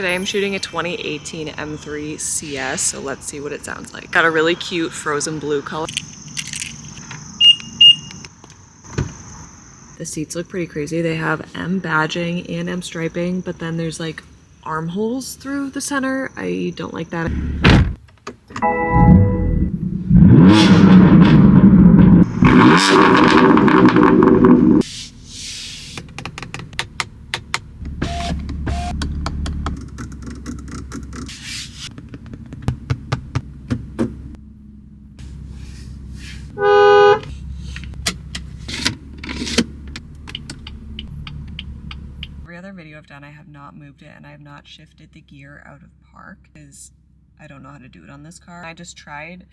Today I'm shooting a 2018 M3 CS, so let's see what it sounds like. Got a really cute frozen blue color. The seats look pretty crazy. They have M badging and M striping, but then there's like armholes through the center. I don't like that. Every other video I've done, I have not moved it and I have not shifted the gear out of park because I don't know how to do it on this car. I just tried.